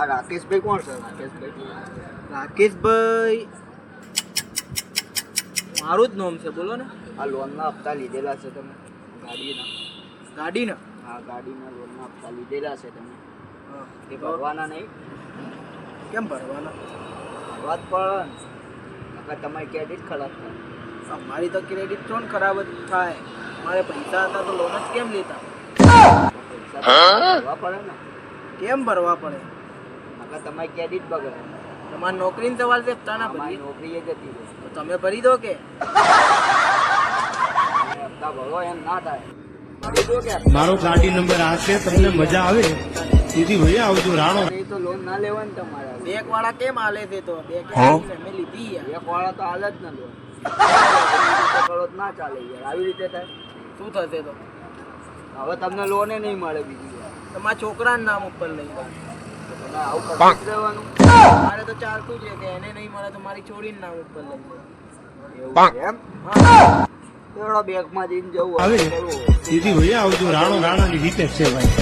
આ રાકેશભાઈ કોણ છે? રાકેશભાઈ મારું જ નામ છે, બોલો ને. આ લોનના હપ્તા લીધેલા છે તમે ગાડીના? હા, ગાડીના લોનના હપ્તા લીધેલા છે તમે, હા. એ ભરવાના નહીં? કેમ ભરવાના? વાત પણ નકર તમારી ક્રેડિટ ખરાબ થાય. અમારી તો ક્રેડિટ તો ખરાબ જ થાય. મારે પૈસા હતા તો લોન જ કેમ લેતા? પૈસા ભરવા પડે ને. કેમ ભરવા પડે? નકર તમારી ક્રેડિટ બગડે. તમારી નોકરીનો સવાલ છે, હપ્તા ના અમારી ભરીએ નોકરી એ જતી રહે. તો તમે ભરી દો કે? તમે હપ્તા ભરો એમ ના થાય. ભરી દો કે? મારો ગાડી નંબર આ છે, તમને મજા આવે સીધી ભૈયા આવજો રાણો. એ તો લોન ના લેવાની તમારે. બેક વાળા કેમ હાલે છે? તો બેક મેં લીધી યાર. એક વાળા તો હાલ જ ના લોન. કરો તો ના ચાલે યાર, આવી રીતે થાય. શું થશે તો? હવે તમને લોને નહીં મળે બીજી વાર. તમારા છોકરાના નામ ઉપર લઈ જાઓ. તમે આવું કરતું જ રહેવાનું. મારે તો ચાલતું જ છે કે એને નહીં મળે તો મારી છોડીને નામ ઉપર લઈ જાઓ. એવું છે એમ? હા. થોડો બેગમાં જઈને જવું આવે હવે કરવું. સીધી ભૈયા આવજો રાણો રાણાની રીતે છે ભાઈ.